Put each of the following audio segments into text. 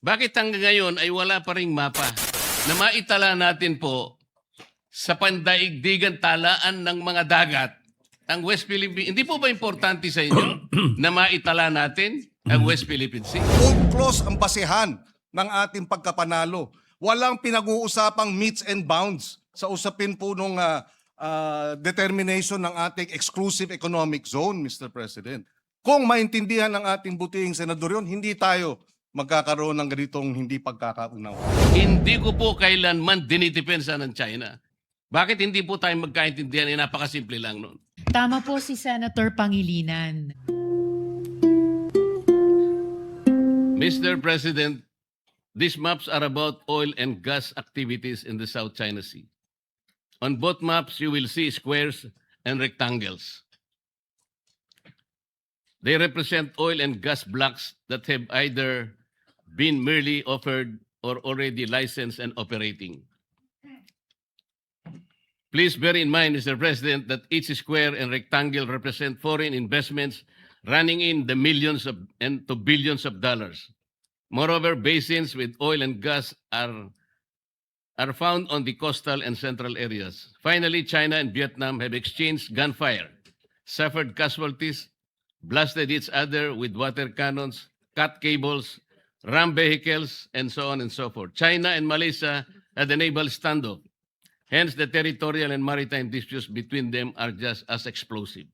Bakit hanggang ngayon ay wala pa ring mapa na maitala natin po sa pandaigdigan talaan ng mga dagat ang West Philippine. Hindi po ba importante sa inyo na maitala natin ang West Philippine Sea? UNCLOS ang basehan ng ating pagkapanalo. Walang pinag-uusapang meets and bounds sa usapin po nung determination ng ating exclusive economic zone, Mr. President. Kung maintindihan ng ating butihing senador yun, hindi tayo magkakaroon ng ganitong hindi pagkakaunawa. Hindi ko po kailanman dinidepensa ng China. Bakit hindi po tayo magkaintindihan? Napakasimple lang nun. Tama po si Senator Pangilinan. Mr. President, these maps are about oil and gas activities in the South China Sea. On both maps, you will see squares and rectangles. They represent oil and gas blocks that have either been merely offered or already licensed and operating. Please bear in mind, Mr. President, that each square and rectangle represent foreign investments running in the millions and to billions of dollars. Moreover, basins with oil and gas are found on the coastal and central areas. Finally, China and Vietnam have exchanged gunfire, suffered casualties, blasted each other with water cannons, cut cables, rammed vehicles, and so on and so forth. China and Malaysia had enabled standoff. Hence, the territorial and maritime disputes between them are just as explosive.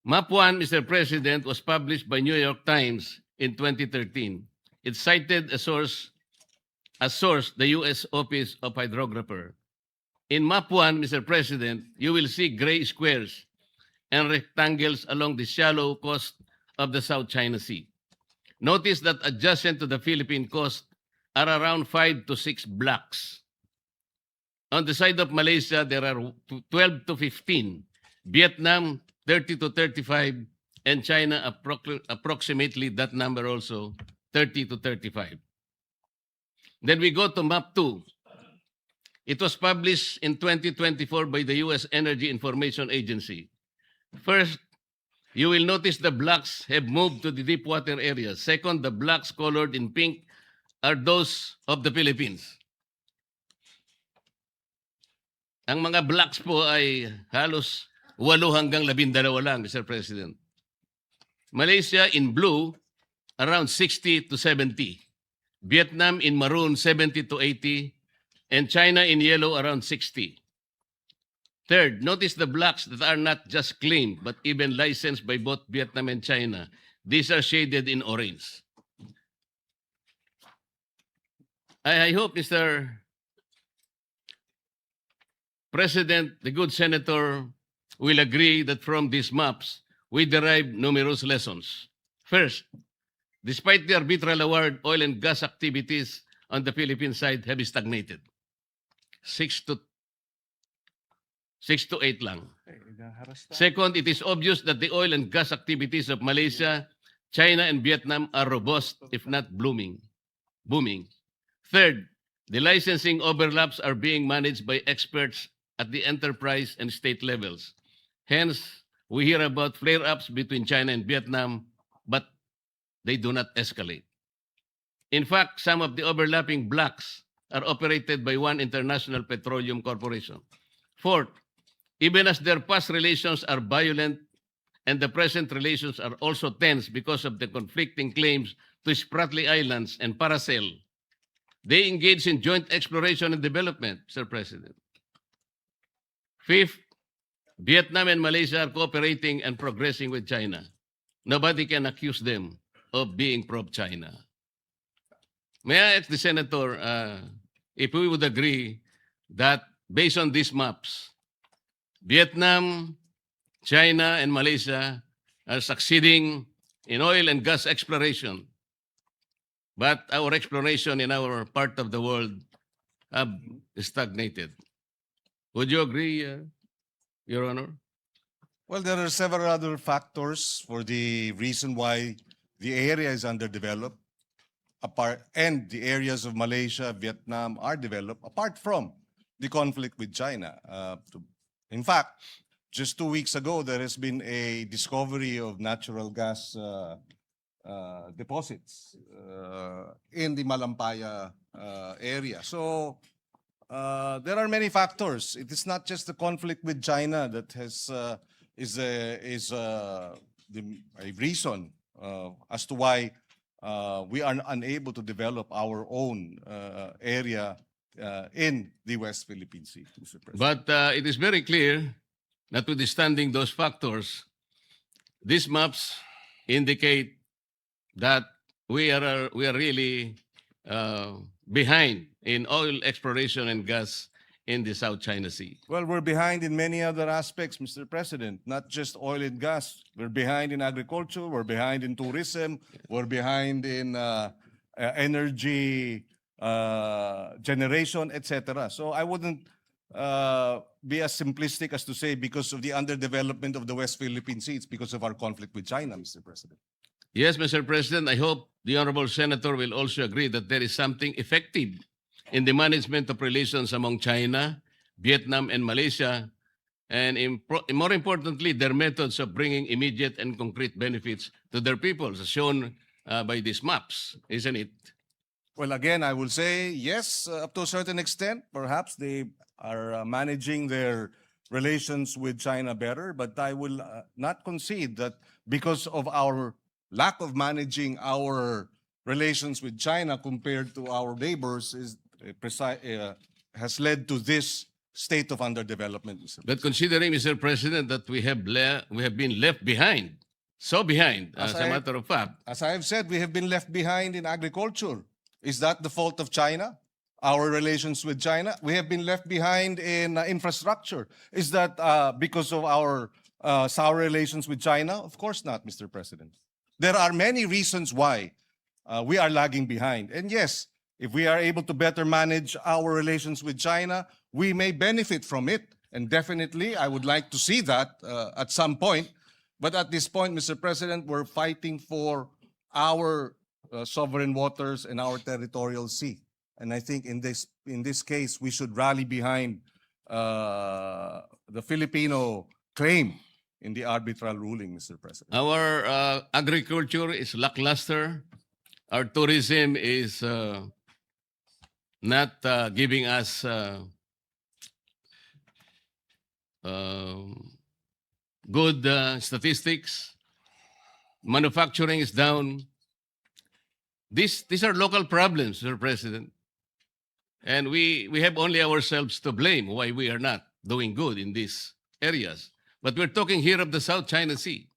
Map 1, Mr. President, was published by New York Times in 2013. It cited a source, the U.S. Office of Hydrographer. In Map 1, Mr. President, you will see gray squares and rectangles along the shallow coast of the South China Sea. Notice that adjacent to the Philippine coast are around 5 to 6 blocks. On the side of Malaysia, there are 12 to 15. Vietnam, 30 to 35. And China, approximately that number also, 30 to 35. Then we go to Map 2. It was published in 2024 by the U.S. Energy Information Agency. First, you will notice the blocks have moved to the deep water areas. Second, the blocks colored in pink are those of the Philippines. Ang mga blocks po ay halos 8 hanggang 12 lang, Mr. President. Malaysia in blue, around 60 to 70. Vietnam in maroon, 70 to 80. And China in yellow, around 60. Third, notice the blocks that are not just claimed, but even licensed by both Vietnam and China. These are shaded in orange. I hope, Mr. President, the good senator will agree that from these maps, we derive numerous lessons. First, despite the arbitral award, oil and gas activities on the Philippine side have stagnated. 6 to 8 lang. Second, it is obvious that the oil and gas activities of Malaysia, China, and Vietnam are robust, if not booming. Third, the licensing overlaps are being managed by experts at the enterprise and state levels. Hence, we hear about flare-ups between China and Vietnam, but they do not escalate. In fact, some of the overlapping blocks are operated by one international petroleum corporation. Fourth, even as their past relations are violent and the present relations are also tense because of the conflicting claims to Spratly Islands and Paracel, they engage in joint exploration and development, Mr. President. Fifth, Vietnam and Malaysia are cooperating and progressing with China. Nobody can accuse them of being pro-China. May I ask the Senator if we would agree that based on these maps, Vietnam, China, and Malaysia are succeeding in oil and gas exploration, but our exploration in our part of the world have stagnated. Would you agree, Your Honor? Well, there are several other factors for the reason why the area is underdeveloped, and the areas of Malaysia, Vietnam are developed apart from the conflict with China. In fact, just 2 weeks ago, there has been a discovery of natural gas deposits in the Malampaya area. So there are many factors. It is not just the conflict with China that is a reason as to why we are unable to develop our own area in the West Philippine Sea, Mr. President. But it is very clear, notwithstanding those factors, these maps indicate that we are really behind in oil exploration and gas in the South China Sea. Well, we're behind in many other aspects, Mr. President, not just oil and gas. We're behind in agriculture, we're behind in tourism, we're behind in energy generation, etc. So I wouldn't be as simplistic as to say because of the underdevelopment of the West Philippine Sea, it's because of our conflict with China, Mr. President. Yes, Mr. President, I hope the Honorable Senator will also agree that there is something effective in the management of relations among China, Vietnam, and Malaysia, and more importantly, their methods of bringing immediate and concrete benefits to their peoples, as shown by these maps, isn't it? Well, again, I will say yes, up to a certain extent. Perhaps they are managing their relations with China better, but I will not concede that because of our lack of managing our relations with China compared to our neighbors has led to this state of underdevelopment, Mr. But considering, Mr. President, that we have been left behind, so behind, as a matter of fact, As I have said, we have been left behind in agriculture. Is that the fault of China? Our relations with China? We have been left behind in infrastructure. Is that because of our sour relations with China? Of course not, Mr. President. There are many reasons why we are lagging behind. And yes, if we are able to better manage our relations with China, we may benefit from it. And definitely, I would like to see that at some point. But at this point, Mr. President, we're fighting for our sovereign waters and our territorial sea. And I think in this case, we should rally behind the Filipino claim in the arbitral ruling, Mr. President. our agriculture is lackluster. Our tourism is not giving us good statistics. Manufacturing is down. These are local problems, Mr. President. And we have only ourselves to blame why we are not doing good in these areas. But we're talking here of the South China Sea.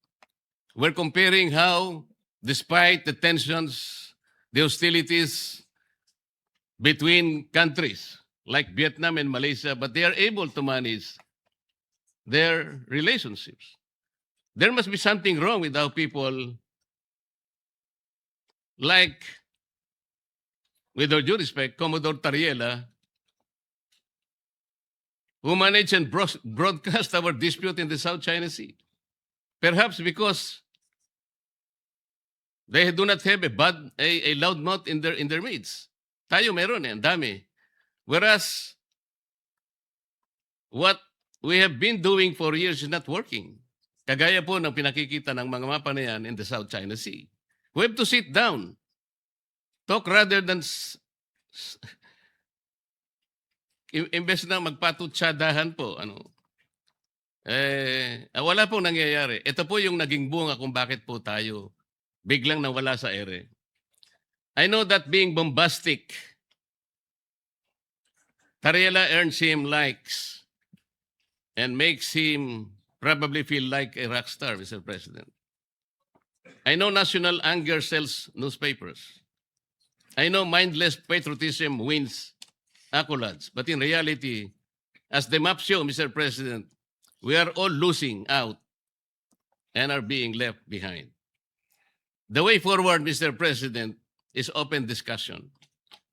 We're comparing how, despite the tensions, the hostilities between countries like Vietnam and Malaysia, but they are able to manage their relationships. There must be something wrong with how people, like, with all due respect, Commodore Tariela, who managed and broadcast our dispute in the South China Sea. Perhaps because they do not have a loud mouth in their midst. Tayo meron ang dami. Whereas what we have been doing for years is not working. Kagaya po ng pinakikita ng mga mapa na yan in the South China Sea. We have to sit down. Talk rather than imbes na magpatutsadahan po, wala pong nangyayari. Ito po yung naging bunga kung bakit po tayo biglang nawala sa ere. I know that being bombastic, Tariela earns him likes and makes him probably feel like a rock star, Mr. President. I know national anger sells newspapers. I know mindless patriotism wins accolades. But in reality, as the map show, Mr. President, we are all losing out and are being left behind. The way forward, Mr. President, is open discussion.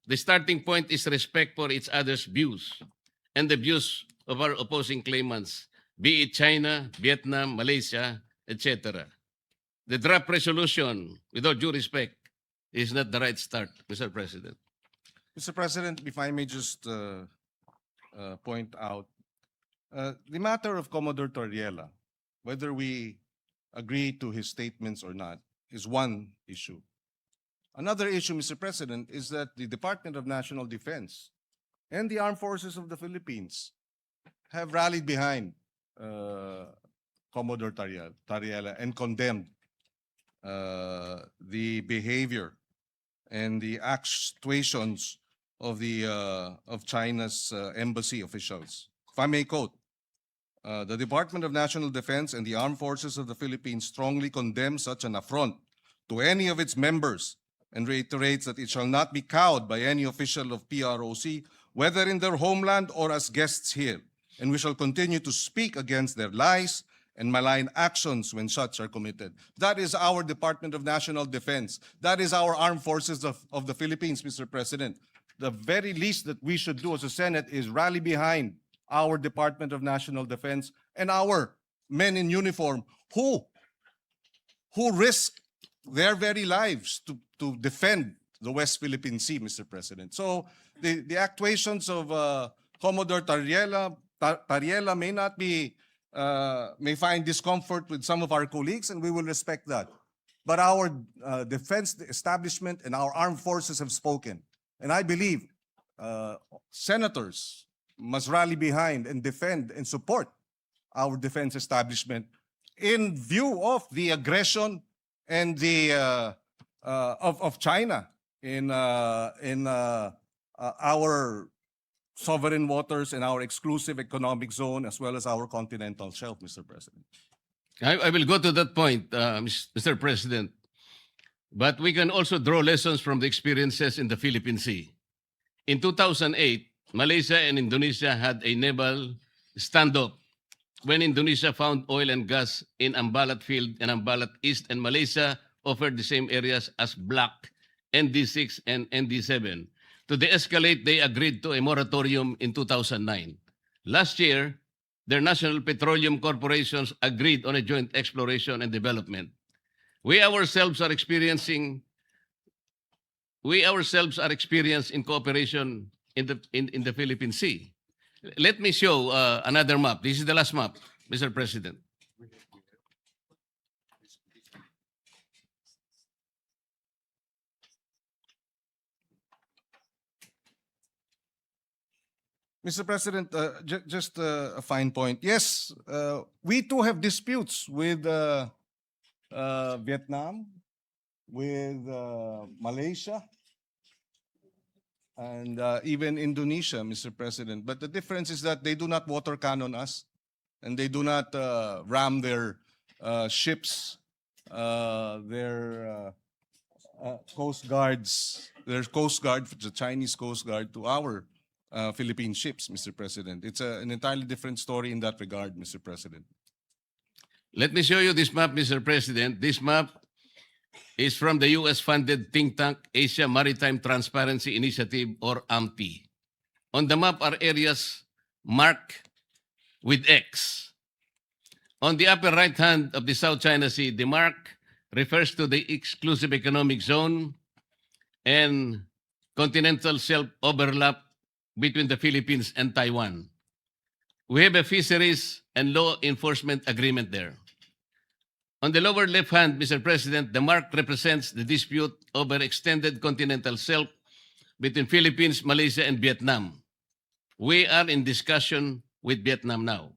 The starting point is respect for each other's views and the views of our opposing claimants, be it China, Vietnam, Malaysia, etc. The draft resolution, with all due respect, is not the right start, Mr. President. Mr. President, if I may just point out, the matter of Commodore Torriela, whether we agree to his statements or not, is one issue. Another issue, Mr. President, is that the Department of National Defense and the Armed Forces of the Philippines have rallied behind Commodore Tariela and condemned the behavior and the actuations of China's embassy officials. If I may quote, the Department of National Defense and the Armed Forces of the Philippines strongly condemn such an affront to any of its members and reiterates that it shall not be cowed by any official of PROC, whether in their homeland or as guests here. And we shall continue to speak against their lies and malign actions when such are committed. That is our Department of National Defense. That is our Armed Forces of the Philippines, Mr. President. The very least that we should do as a Senate is rally behind our Department of National Defense and our men in uniform who risk their very lives to defend the West Philippine Sea, Mr. President. So the actuations of Commodore Tariela may not be, may find discomfort with some of our colleagues, and we will respect that. But our defense establishment and our armed forces have spoken. And I believe senators must rally behind and defend and support our defense establishment in view of the aggression and the of China in our sovereign waters and our exclusive economic zone as well as our continental shelf, Mr. President. I will go to that point, Mr. President. But we can also draw lessons from the experiences in the Philippine Sea. In 2008, Malaysia and Indonesia had a naval standoff when Indonesia found oil and gas in Ambalat Field and Ambalat East, and Malaysia offered the same areas as Block, ND6 and ND7. To de-escalate, they agreed to a moratorium in 2009. Last year, their national petroleum corporations agreed on a joint exploration and development. We ourselves are experienced in cooperation in the Philippine Sea. Let me show another map. This is the last map, Mr. President. Mr. President, just a fine point. Yes, we too have disputes with Vietnam, with Malaysia, and even Indonesia, Mr. President. But the difference is that they do not water cannon us, and they do not ram their ships, their coast guards, their coast guard, the Chinese coast guard, to our Philippine ships, Mr. President. It's an entirely different story in that regard, Mr. President. Let me show you this map, Mr. President. This map is from the US-funded think tank Asia Maritime Transparency Initiative, or AMTI. On the map are areas marked with X. On the upper right hand of the South China Sea, the mark refers to the exclusive economic zone and continental shelf overlap between the Philippines and Taiwan. We have a fisheries and law enforcement agreement there. On the lower left hand, Mr. President, the mark represents the dispute over extended continental shelf between Philippines, Malaysia, and Vietnam. We are in discussion with Vietnam now.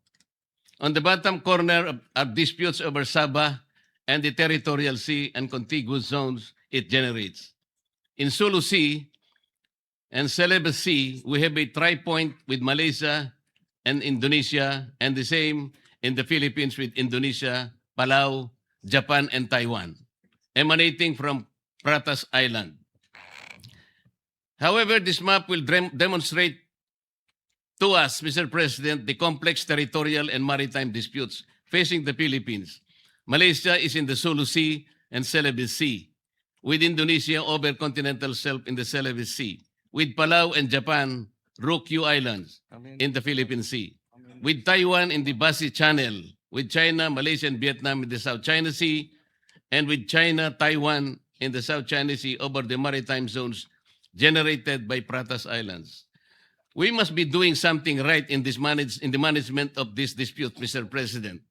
On the bottom corner are disputes over Sabah and the territorial sea and contiguous zones it generates. In Sulu Sea and Celebes Sea, we have a tri-point with Malaysia and Indonesia, and the same in the Philippines with Indonesia, Palau, Japan, and Taiwan, emanating from Pratas Island. However, this map will demonstrate to us, Mr. President, the complex territorial and maritime disputes facing the Philippines. Malaysia is in the Sulu Sea and Celebes Sea, with Indonesia over continental shelf in the Celebes Sea, with Palau and Japan, Ryukyu Islands in the Philippine Sea, with Taiwan in the Basi Channel, with China, Malaysia, and Vietnam in the South China Sea, and with China, Taiwan in the South China Sea over the maritime zones generated by Pratas Islands. We must be doing something right in the management of this dispute, Mr. President.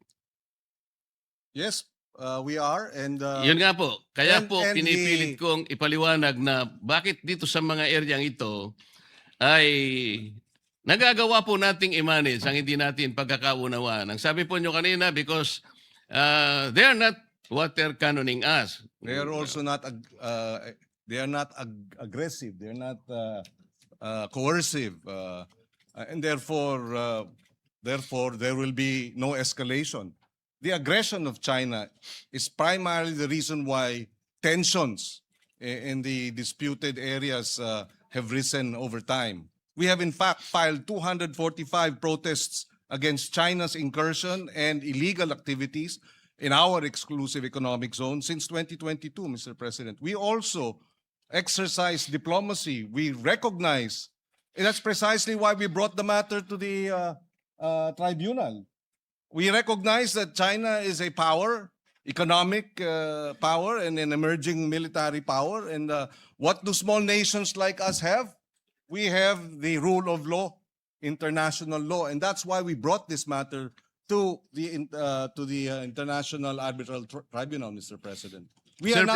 Yes, we are, and Yun nga po. Kaya and- po and pinipilit the- kong ipaliwanag na bakit dito sa mga areang ito ay nagagawa po nating i-manage ang hindi natin pagkakaunawaan. Ang sabi po nyo kanina, because they are not water cannoning us. they are also not aggressive. They are not coercive, and therefore there will be no escalation. The aggression of China is primarily the reason why tensions in the disputed areas have risen over time. We have in fact filed 245 protests against China's incursion and illegal activities in our exclusive economic zone since 2022, Mr. President. We also exercise diplomacy. We recognize, and that's precisely why we brought the matter to the tribunal. We recognize that China is a power, economic power, and an emerging military power. And what do small nations like us have? We have the rule of law, international law, and that's why we brought this matter to the International Arbitral Tribunal, Mr. President. We are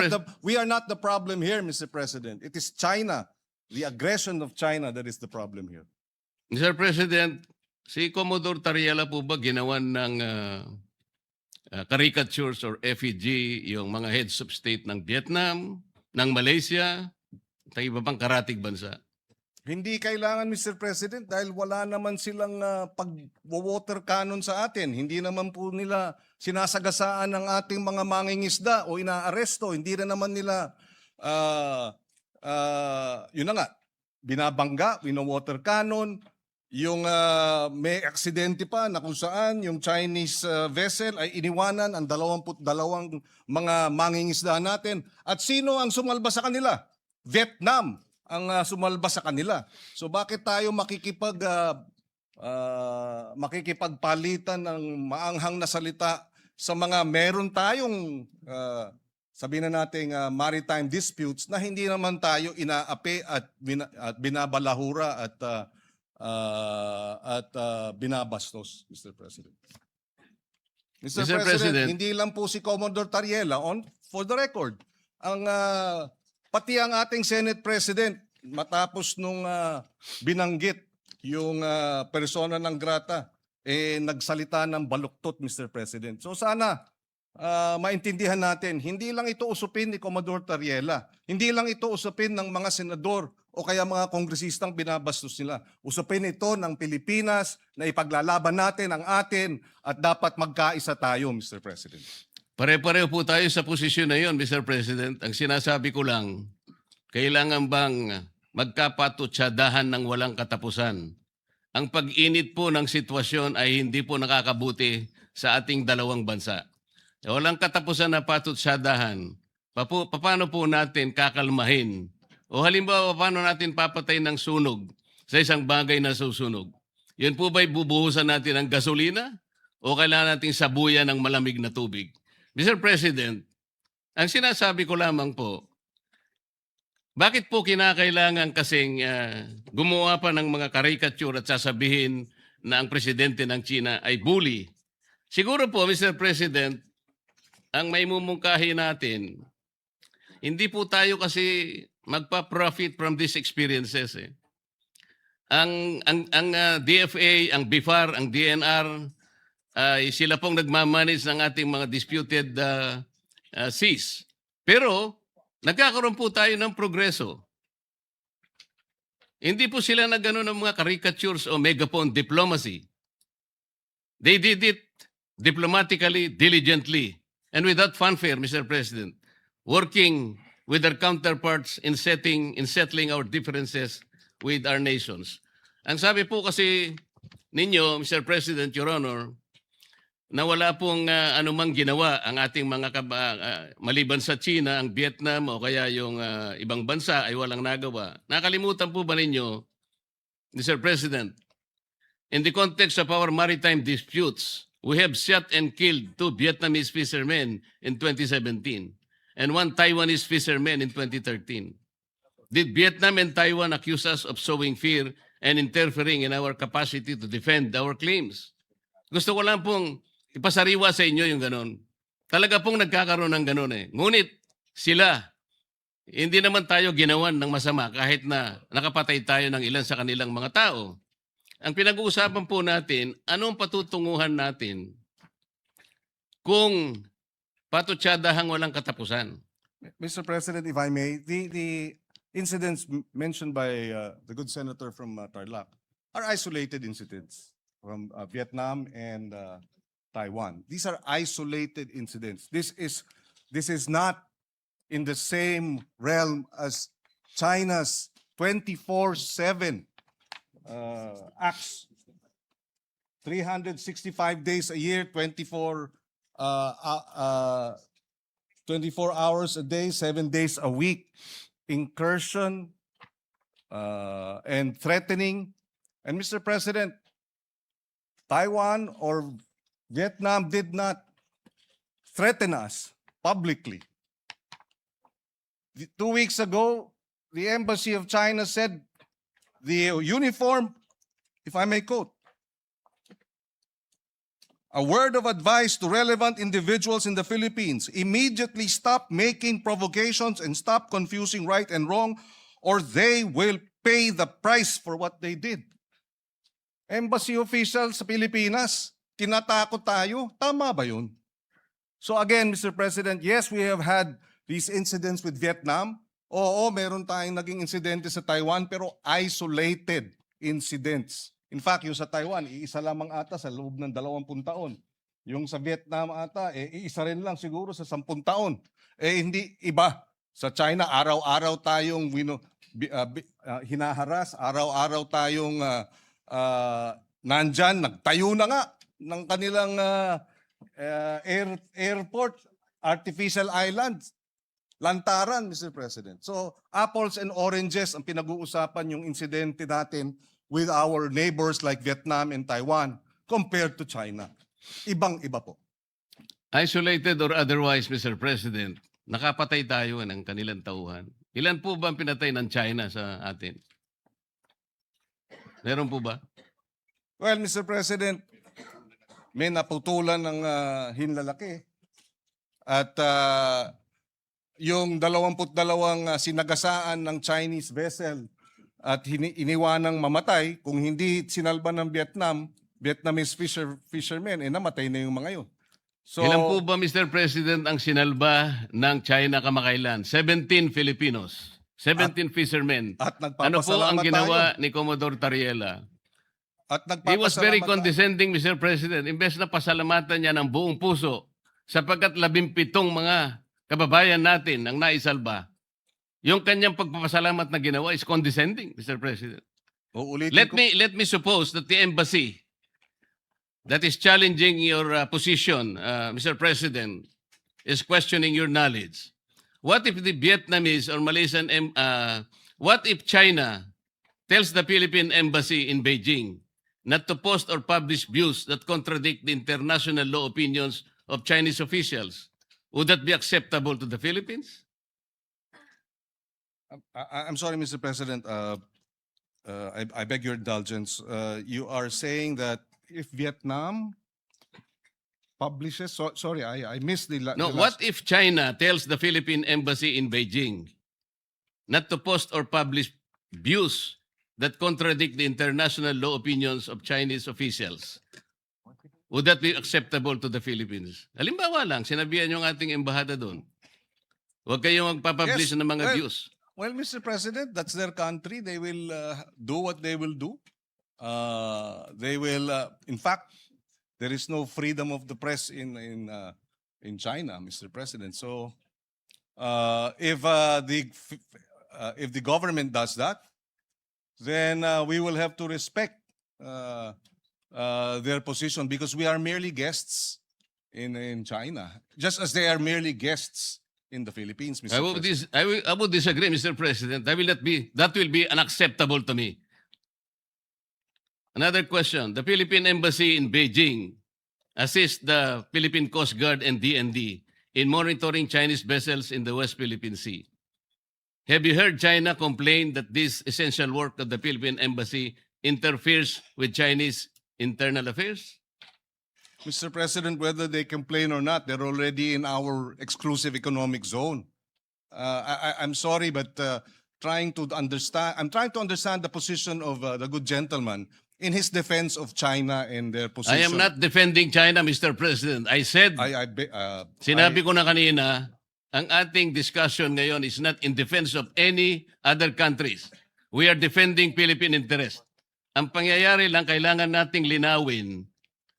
not the problem here, Mr. President. It is China, the aggression of China, that is the problem here. Mr. President, si Commodore Tariela po ba ginawan ng caricatures or effigy yung mga heads of state ng Vietnam, ng Malaysia, at iba pang karatig bansa? Hindi kailangan, Mr. President, dahil wala naman silang pag-water cannon sa atin. Hindi naman po nila sinasagasaan ng ating mga mangingisda o inaaresto. Hindi na naman nila, yun na nga, binabangga, wino-water cannon. Yung may aksidente pa na kung saan yung Chinese vessel ay iniwanan ang 22 mga mangingisda natin. At sino ang sumalba sa kanila? Vietnam ang sumalba sa kanila. So bakit tayo makikipagpalitan ng maanghang na salita sa mga meron tayong sabihin na nating maritime disputes na hindi naman tayo inaapi at binabalahura at binabastos, Mr. President. Mr. President, hindi lang po si Commodore Tariela for the record. Ang pati ang ating Senate President, matapos nung binanggit yung persona ng grata, nagsalita ng baluktot, Mr. President. So sana maintindihan natin, hindi lang ito usupin ni Commodore Tariela. Hindi lang ito usupin ng mga senador o kaya mga kongresistang binabastos nila. Usupin ito ng Pilipinas na ipaglalaban natin ang atin at dapat magkaisa tayo, Mr. President. Pare-pareho po tayo sa posisyon na yon, Mr. President. Ang sinasabi ko lang, kailangan bang magkapatutsadahan ng walang katapusan? Ang pag-init po ng sitwasyon ay hindi po nakakabuti sa ating dalawang bansa. Walang katapusan na patutsadahan. Paano po natin kakalmahin? O halimbawa, paano natin papatay ng sunog sa isang bagay na susunog? Yun po ba'y bubuhusan natin ng gasolina? O kailangan natin sabuyan ng malamig na tubig? Mr. President, ang sinasabi ko lamang po, bakit po kinakailangan kasing gumawa pa ng mga caricature at sasabihin na ang presidente ng China ay bully? Siguro po, Mr. President, ang maimumungkahi natin, hindi po tayo kasi magpa-profit from these experiences. Ang DFA, ang BIFAR, ang DNR, sila pong nagmamanage ng ating mga disputed seas. Pero nagkakaroon po tayo ng progreso. Hindi po sila nagano ng mga caricatures o megaphone diplomacy. They did it diplomatically, diligently, and without fanfare, Mr. President, working with their counterparts in settling our differences with our nations. Ang sabi po kasi ninyo, Mr. President, Your Honor, na wala pong anumang ginawa ang ating mga maliban sa China, ang Vietnam o kaya yung ibang bansa ay walang nagawa. Nakalimutan po ba ninyo, Mr. President, in the context of our maritime disputes, we have shot and killed 2 Vietnamese fishermen in 2017 and 1 Taiwanese fisherman in 2013. Did Vietnam and Taiwan accuse us of sowing fear and interfering in our capacity to defend our claims? Gusto ko lang pong ipasariwa sa inyo yung ganon. Talaga pong nagkakaroon ng ganun eh. Ngunit sila, hindi naman tayo ginawan ng masama kahit na nakapatay tayo ng ilan sa kanilang mga tao. Ang pinag-uusapan po natin, anong patutunguhan natin kung patutsadahang walang katapusan? Mr. President, if I may, the incidents mentioned by the good senator from Tarlac are isolated incidents from Vietnam and Taiwan. These are isolated incidents. This is not in the same realm as China's 24/7 acts, 365 days a year, 24 hours a day, 7 days a week, incursion and threatening. And Mr. President, Taiwan or Vietnam did not threaten us publicly. 2 weeks ago, the Embassy of China said the uniform, if I may quote, a word of advice to relevant individuals in the Philippines: immediately stop making provocations and stop confusing right and wrong, or they will pay the price for what they did. Embassy official sa Pilipinas, tinatakot tayo. Tama ba yun? So again, Mr. President, yes, we have had these incidents with Vietnam. Oo, meron tayong naging insidente sa Taiwan, pero isolated incidents. In fact, yung sa Taiwan, iisa lamang ata sa loob ng 20 taon. Yung sa Vietnam ata, iisa rin lang siguro sa 10 taon. Hindi iba. Sa China, araw-araw tayong hinaharas, araw-araw tayong nandyan, nagtayo na nga ng kanilang airport, artificial islands, lantaran, Mr. President. So, apples and oranges ang pinag-uusapan yung insidente natin with our neighbors like Vietnam and Taiwan compared to China. Ibang-iba po. Isolated or otherwise, Mr. President, nakapatay tayo ng kanilang tauhan. Ilan po ba ang pinatay ng China sa atin? Meron po ba? Well, Mr. President, may naputulan ng hinlalaki. At yung 22 sinagasaan ng Chinese vessel at iniwanang mamatay, kung hindi sinalba ng Vietnamese fishermen, namatay na yung mga yun. So, Ilan po ba, Mr. President, ang sinalba ng China kamakailan? 17 Filipinos. 17 fishermen. at Ano po ang nagpapasalamat ginawa tayo. ni Commodore Tariela? At He was very nagpapasalamat tayo. condescending, Mr. President. Imbes na pasalamatan niya ng buong puso sapagkat 17 mga kababayan natin ang naisalba. Yung kanyang pagpapasalamat na ginawa is condescending, Mr. President. Uulitin ko. Let me suppose that the embassy that is challenging your position, Mr. President, is questioning your knowledge. What if the Vietnamese or Malaysian, what if China tells the Philippine embassy in Beijing not to post or publish views that contradict the international law opinions of Chinese officials? Would that be acceptable to the Philippines? I'm sorry, Mr. President. I beg your indulgence. You are saying that if Vietnam publishes, sorry, I missed the, No, the what last. if China tells the Philippine embassy in Beijing not to post or publish views that contradict the international law opinions of Chinese officials? Would that be acceptable to the Philippines? Halimbawa lang, sinabihan yung ating embahada doon. Huwag kayong magpapublish Yes, ng mga well, views. Well, Mr. President, that's their country. They will do what they will do. They will, in fact, there is no freedom of the press in China, Mr. President. So, if the government does that, then we will have to respect their position because we are merely guests in China, just as they are merely guests in the Philippines, Mr. President. I would disagree, Mr. President. That will be unacceptable to me. Another question. The Philippine Embassy in Beijing assists the Philippine Coast Guard and DND in monitoring Chinese vessels in the West Philippine Sea. Have you heard China complain that this essential work of the Philippine Embassy interferes with Chinese internal affairs? Mr. President, whether they complain or not, they're already in our exclusive economic zone. I'm sorry, but I'm trying to understand the position of the good gentleman in his defense of China and their position. I am not defending China, Mr. President. I said, sinabi ko na kanina, ang ating discussion ngayon is not in defense of any other countries. We are defending Philippine interest. Ang pangyayari lang, kailangan nating linawin,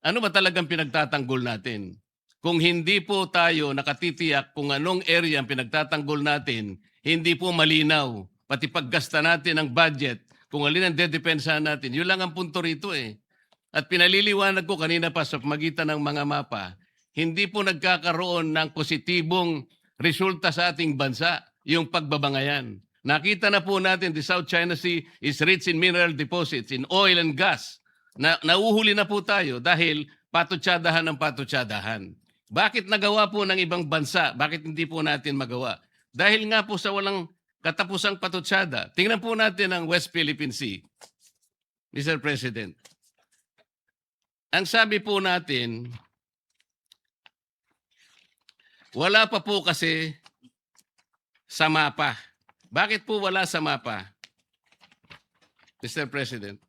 ano ba talagang pinagtatanggol natin? Kung hindi po tayo nakatitiyak kung anong area ang pinagtatanggol natin, hindi po malinaw. Pati paggasta natin ng budget, kung alin ang dedepensahan natin, yun lang ang punto rito eh. At pinaliliwanag ko kanina pa sa pamagitan ng mga mapa, hindi po nagkakaroon ng positibong resulta sa ating bansa, yung pagbabangayan. Nakita na po natin the South China Sea is rich in mineral deposits, in oil and gas. Nauhuli na po tayo dahil patutsadahan ng patutsadahan. Bakit nagawa po ng ibang bansa? Bakit hindi po natin magawa? Dahil nga po sa walang katapusang patutsada. Tingnan po natin ang West Philippine Sea, Mr. President. Ang sabi po natin, wala pa po kasi sa mapa. Bakit po wala sa mapa, Mr. President?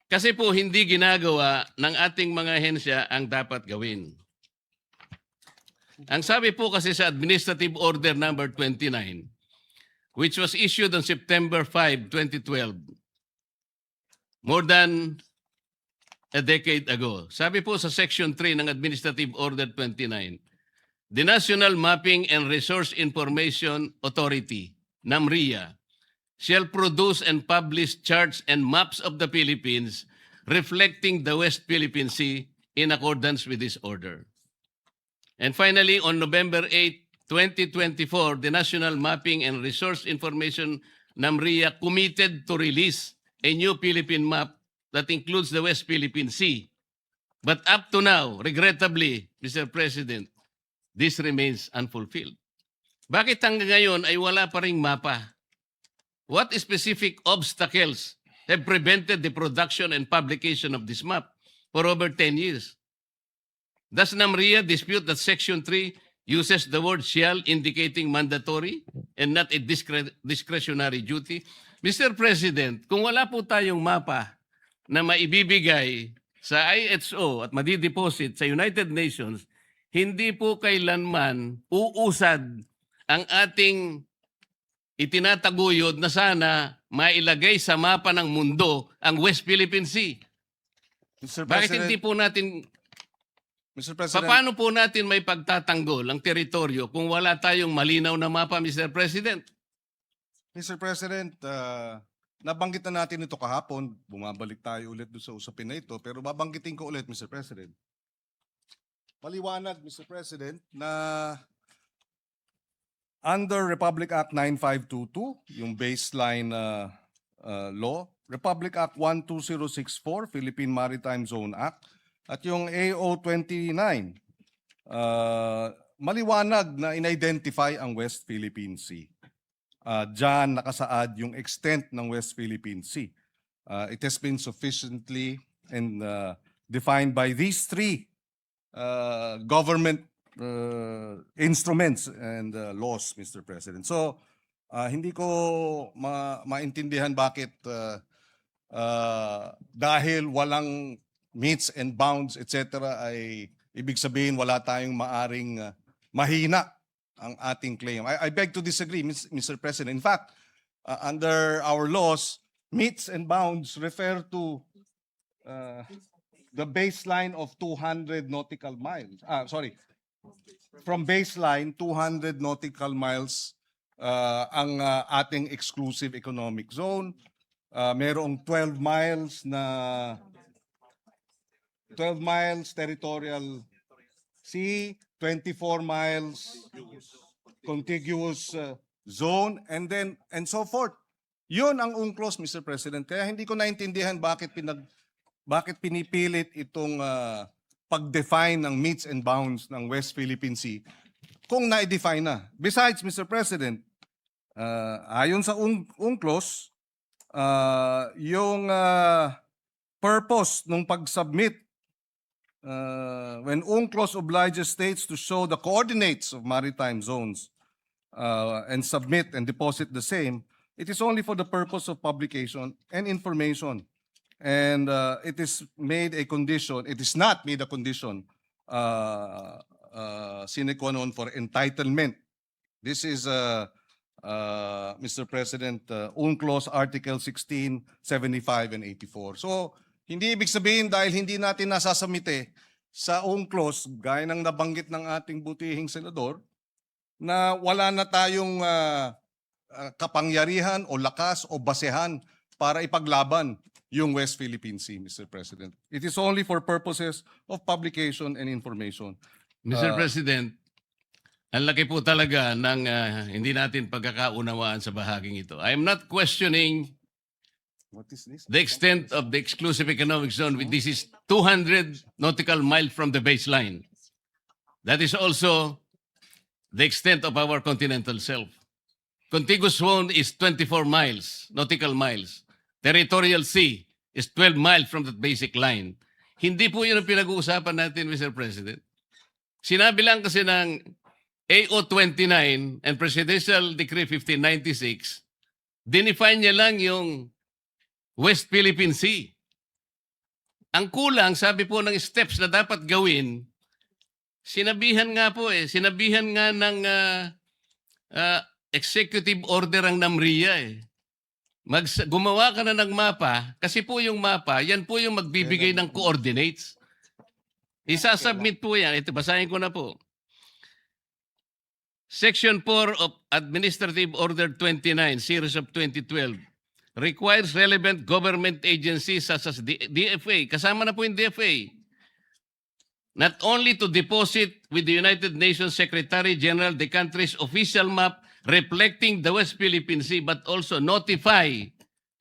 Kasi po hindi ginagawa ng ating mga ahensya ang dapat gawin. Ang sabi po kasi sa Administrative Order number 29, which was issued on September 5, 2012, more than a decade ago. Sabi po sa Section 3 ng Administrative Order 29, the National Mapping and Resource Information Authority, NAMRIA, shall produce and publish charts and maps of the Philippines reflecting the West Philippine Sea in accordance with this order. And finally, on November 8, 2024, the National Mapping and Resource Information NAMRIA committed to release a new Philippine map that includes the West Philippine Sea. But up to now, regrettably, Mr. President, this remains unfulfilled. Bakit hanggang ngayon ay wala pa ring mapa? What specific obstacles have prevented the production and publication of this map for over 10 years? Does NAMRIA dispute that Section 3 uses the word shall indicating mandatory and not a discretionary duty? Mr. President, kung wala po tayong mapa na maibibigay sa IHO at madideposit sa United Nations, hindi po kailanman uusad ang ating itinataguyod na sana mailagay sa mapa ng mundo ang West Philippine Sea. Mr. Bakit President, hindi po natin, Mr. President, paano po natin may pagtatanggol ang teritoryo kung wala tayong malinaw na mapa, Mr. President? Mr. President, nabanggit na natin ito kahapon. Bumabalik tayo ulit doon sa usapin na ito. Pero babanggitin ko ulit, Mr. President. Paliwanag, Mr. President, na under Republic Act 9522, yung baseline law, Republic Act 12064, Philippine Maritime Zone Act, at yung AO 29, maliwanag na in-identify ang West Philippine Sea. Diyan nakasaad yung extent ng West Philippine Sea. It has been sufficiently and defined by these three government instruments and laws, Mr. President. So, hindi ko maintindihan bakit dahil walang meets and bounds, etc. ay ibig sabihin wala tayong maaring mahina ang ating claim. I beg to disagree, Mr. President. In fact, under our laws, meets and bounds refer to the baseline of 200 nautical miles. From baseline, 200 nautical miles ang ating exclusive economic zone. Merong 12 miles territorial sea, 24 miles contiguous zone, and so forth. Yun ang UNCLOS, Mr. President. Kaya hindi ko naintindihan bakit pinipilit itong pag-define ng meets and bounds ng West Philippine Sea kung na-define na. Besides, Mr. President, ayon sa UNCLOS, yung purpose ng pag-submit when UNCLOS obliges states to show the coordinates of maritime zones and submit and deposit the same, it is only for the purpose of publication and information. And it is made a condition, it is not made a condition sine qua non for entitlement. This is, Mr. President, UNCLOS Article 16, 75, and 84. So, hindi ibig sabihin dahil hindi natin nasasamite sa UNCLOS, gaya ng nabanggit ng ating butihing senador, na wala na tayong kapangyarihan o lakas o basehan para ipaglaban yung West Philippine Sea, Mr. President. It is only for purposes of publication and information. Mr. President, ang laki po talaga ng hindi natin pagkakaunawaan sa bahaging ito. I am not questioning What is this? the extent of the exclusive economic zone. This is 200 nautical miles from the baseline. That is also the extent of our continental shelf. Contiguous zone is 24 miles, nautical miles. Territorial sea is 12 miles from that basic line. Hindi po yun ang pinag-uusapan natin, Mr. President. Sinabi lang kasi ng AO 29 and Presidential Decree 1596, dinefine niya lang yung West Philippine Sea. Ang kulang, sabi po ng steps na dapat gawin, sinabihan nga ng executive order ang NAMRIA eh. Gumawa ka na ng mapa, kasi po yung mapa, yan po yung magbibigay ng coordinates. Isasubmit po yan. Ito, basahin ko na po. Section 4 of Administrative Order 29, Series of 2012, requires relevant government agencies such as the DFA, kasama na po yung DFA, not only to deposit with the United Nations Secretary General the country's official map reflecting the West Philippine Sea, but also notify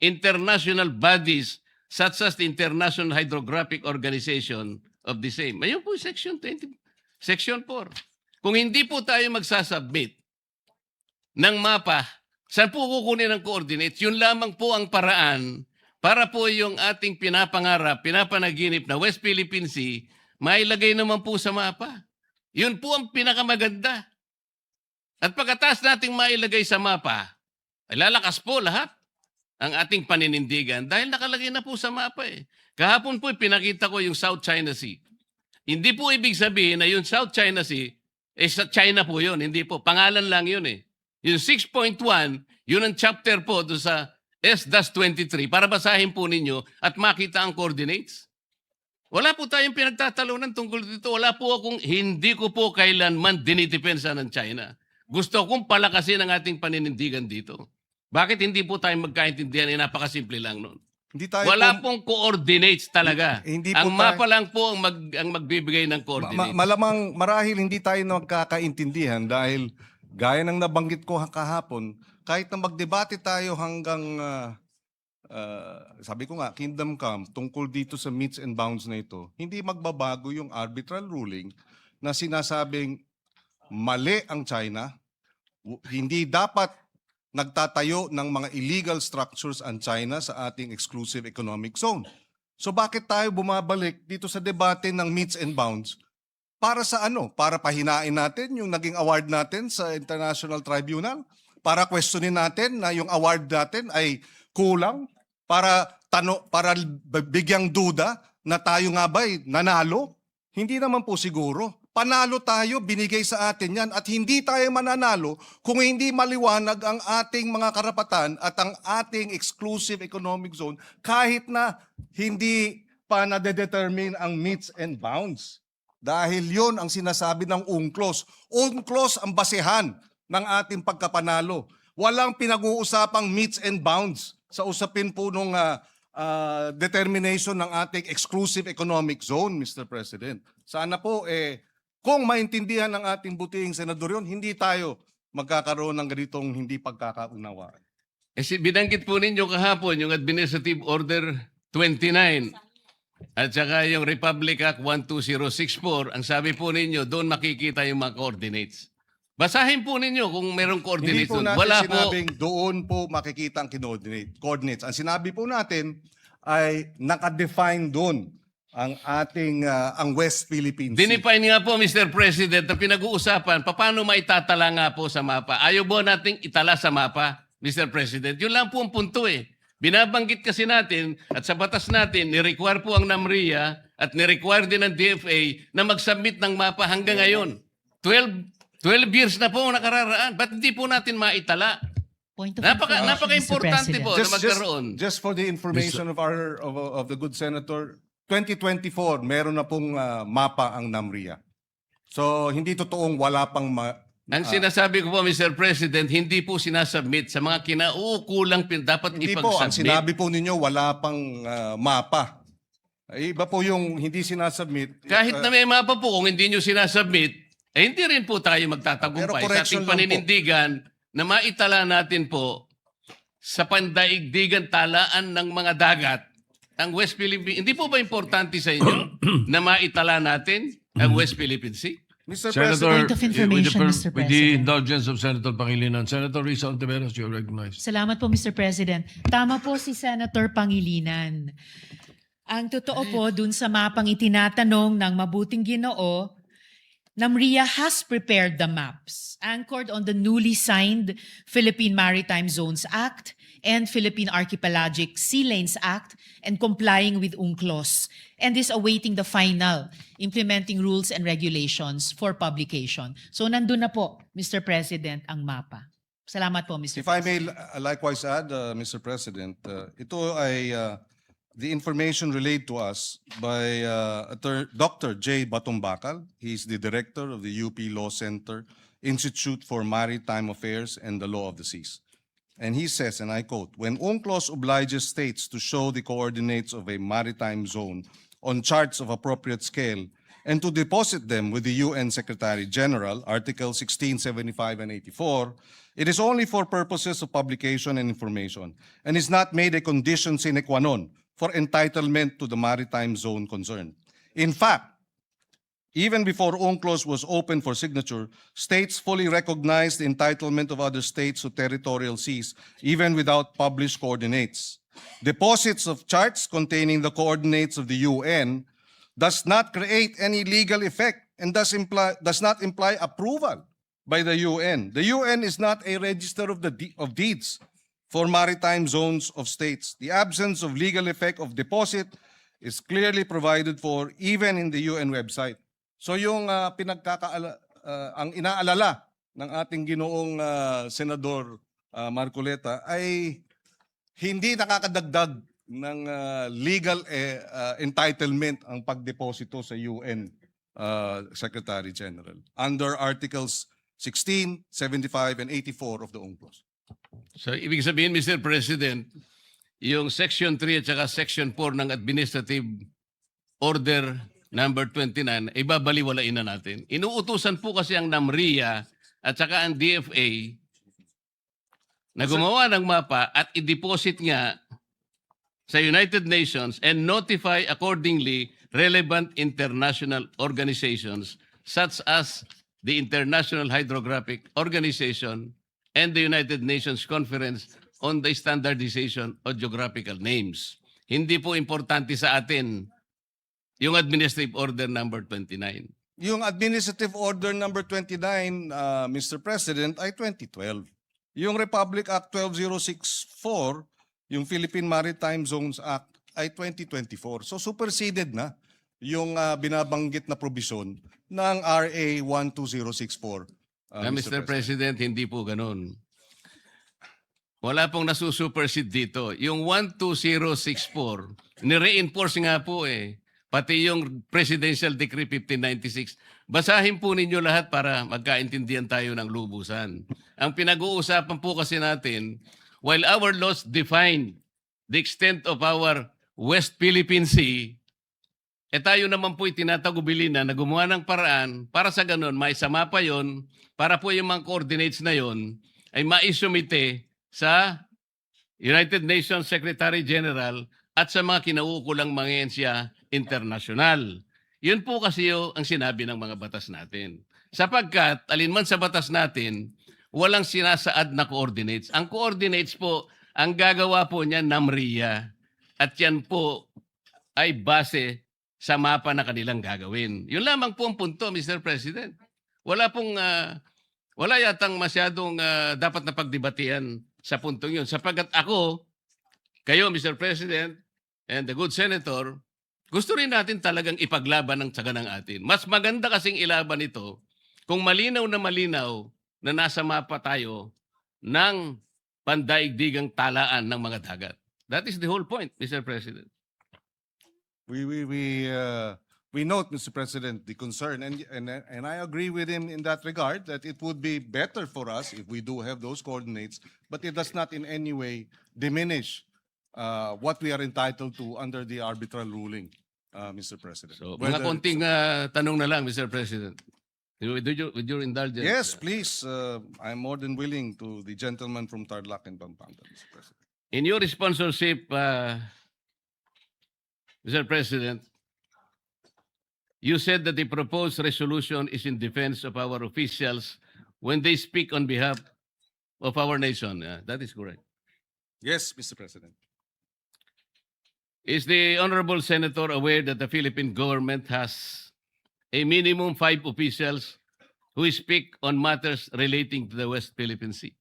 international bodies such as the International Hydrographic Organization of the same. Ayun po Section 20, Section 4. Kung hindi po tayo magsasubmit ng mapa, saan po kukunin ng coordinates? Yun lamang po ang paraan para po yung ating pinapangarap, pinapanaginip na West Philippine Sea, mailagay naman po sa mapa. Yun po ang pinakamaganda. At pagkatapos nating mailagay sa mapa, ay lalakas po lahat ang ating paninindigan dahil nakalagay na po sa mapa eh. Kahapon po pinakita ko yung South China Sea. Hindi po ibig sabihin na yung South China Sea, sa China po yun. Hindi po. Pangalan lang yun eh. Yung 6.1, yun ang chapter po doon sa S-23 para basahin po ninyo at makita ang coordinates. Wala po tayong pinagtatalunan tungkol dito. Hindi ko po kailanman dinidepensa ng China. Gusto kong palakasin ang ating paninindigan dito. Bakit hindi po tayo magkaintindihan? Napakasimple lang nun. Hindi tayo Wala pong coordinates talaga. Hindi po ang mapa lang po ang magbibigay ng coordinates. malamang marahil hindi tayo nagkakaintindihan dahil gaya ng nabanggit ko kahapon, kahit na magdebate tayo hanggang sabi ko nga, Kingdom Come, tungkol dito sa meets and bounds na ito, hindi magbabago yung arbitral ruling na sinasabing mali ang China, hindi dapat nagtatayo ng mga illegal structures ang China sa ating exclusive economic zone. So bakit tayo bumabalik dito sa debate ng meets and bounds? Para sa ano? Para pahinain natin yung naging award natin sa International Tribunal? Para questionin natin na yung award natin ay kulang? Para bigyang duda na tayo nga ba'y nanalo? Hindi naman po siguro. Panalo tayo, binigay sa atin yan at hindi tayo mananalo kung hindi maliwanag ang ating mga karapatan at ang ating exclusive economic zone kahit na hindi pa nade-determine ang meets and bounds. Dahil yon ang sinasabi ng UNCLOS. UNCLOS ang basehan ng ating pagkapanalo. Walang pinag-uusapang meets and bounds sa usapin po nung determination ng ating exclusive economic zone, Mr. President. Sana po, kung maintindihan ng ating butihing senador yun, hindi tayo magkakaroon ng ganitong hindi pagkakaunawaan. Binanggit po ninyo kahapon yung Administrative Order 29 at saka yung Republic Act 12064. Ang sabi po ninyo, doon makikita yung mga coordinates. Basahin po ninyo kung merong Hindi coordinates po doon. natin Wala po. sinabing doon po makikita ang coordinates. Ang sinabi po natin ay nakadefine doon ang ating ang West Philippine Sea. Dinefine nga po, Mr. President, na pinag-uusapan, paano maitatala nga po sa mapa? Ayaw po nating itala sa mapa, Mr. President. Yun lang po ang punto eh. Binabanggit kasi natin at sa batas natin, ni-require po ang NAMRIA at ni-require din ng DFA na mag-submit ng mapa hanggang ngayon. 12 years na po ang nakararaan. Ba't hindi po natin maitala? Point of information, Napaka-importante Mr. po President. na magkaroon. Just for the information of the good senator, 2024 meron na pong mapa ang NAMRIA. So hindi totoong wala pang Ang sinasabi ko po, Mr. President, hindi po sinasubmit sa mga kinauukulang dapat hindi po, ang ipag-submit. sinabi po ninyo wala pang mapa. Iba po yung hindi sinasubmit. Kahit na may mapa po, kung hindi nyo sinasubmit, hindi rin po tayo Pero magtatagumpay sa correction ating lang po. paninindigan na maitala natin po sa pandaigdigan talaan ng mga dagat ang West Philippine. Hindi po ba importante sa inyo na maitala natin ang West Philippine Sea? Mr. Point of information, Mr. With the President. indulgence of Senator Pangilinan, Senator Risa Ontiveros, you're recognized. Salamat po, Mr. President. Tama po si Senator Pangilinan. Ang totoo po, dun sa mapang itinatanong ng Mabuting Ginoo, NAMRIA has prepared the maps anchored on the newly signed Philippine Maritime Zones Act and Philippine Archipelagic Sea Lanes Act and complying with UNCLOS and is awaiting the final implementing rules and regulations for publication. So nandun na po, Mr. President, ang mapa. Salamat po, Mr. If I may likewise add, Mr. President, ito ay the information relayed to us by Dr. J. Batumbakal. He's the director of the UP Law Center Institute for Maritime Affairs and the Law of the Seas. And he says, and I quote, "When UNCLOS obliges states to show the coordinates of a maritime zone on charts of appropriate scale and to deposit them with the UN Secretary General, Article 16, 75, and 84, it is only for purposes of publication and information and is not made a condition sine qua non for entitlement to the maritime zone concerned. In fact, even before UNCLOS was open for signature, states fully recognized the entitlement of other states to territorial seas, even without published coordinates. Deposits of charts containing the coordinates of the UN does not create any legal effect and does not imply approval by the UN. The UN is not a register of deeds for maritime zones of states. The absence of legal effect of deposit is clearly provided for even in the UN website. So yung ang inaalala ng ating ginoong Senador Marcoleta ay hindi nakakadagdag ng legal entitlement ang pagdeposito sa UN Secretary General under Articles 16, 75, and 84 of the UNCLOS. So, ibig sabihin, Mr. President, yung Section 3 at saka Section 4 ng Administrative Order number 29, ay babaliwalain na natin. Inuutusan po kasi ang NAMRIA at saka ang DFA na gumawa ng mapa at i-deposit nga sa United Nations and notify accordingly relevant international organizations such as the International Hydrographic Organization and the United Nations Conference on the Standardization of Geographical Names. Hindi po importante sa atin yung Administrative Order number 29. Yung Administrative Order number 29, Mr. President, ay 2012. Yung Republic Act 12064, yung Philippine Maritime Zones Act, ay 2024. So superseded na yung binabanggit na provision ng RA 12064. Mr. President, hindi po ganun. Wala pong nasusupersede dito. Yung 12064, nire-enforce nga po eh. Pati yung Presidential Decree 1596. Basahin po ninyo lahat para magkaintindihan tayo ng lubusan. Ang pinag-uusapan po kasi natin, while our laws define the extent of our West Philippine Sea, tayo naman po itinatagubilin na gumawa ng paraan para sa ganun, may sama pa yon para po yung mga coordinates na yon ay maisumite sa United Nations Secretary General at sa mga kinauukulang mga ahensya internasyonal. Yun po kasi ang sinabi ng mga batas natin. Sapagkat, alinman sa batas natin, walang sinasaad na coordinates. Ang coordinates po, ang gagawa po niya NAMRIA. At yan po ay base sa mapa na kanilang gagawin. Yun lamang po ang punto, Mr. President. Wala yatang masyadong dapat na pagdebatian sa puntong yun. Sapagkat kayo, Mr. President, and the good senator, gusto rin natin talagang ipaglaban ang tsaga ng atin. Mas maganda kasing ilaban ito kung malinaw na nasa mapa tayo ng pandaigdigang talaan ng mga dagat. That is the whole point, Mr. President. We note, Mr. President, the concern, and I agree with him in that regard, that it would be better for us if we do have those coordinates, but it does not in any way diminish what we are entitled to under the arbitral ruling, Mr. President. So, Whether mga konting tanong na lang, Mr. President. With your indulgence. Yes, please. I'm more than willing to the gentleman from Tarlac and Pampanga, Mr. President. In your sponsorship, Mr. President, you said that the proposed resolution is in defense of our officials when they speak on behalf of our nation. That is correct. Yes, Mr. President. Is the Honorable Senator aware that the Philippine government has a minimum 5 officials who speak on matters relating to the West Philippine Sea?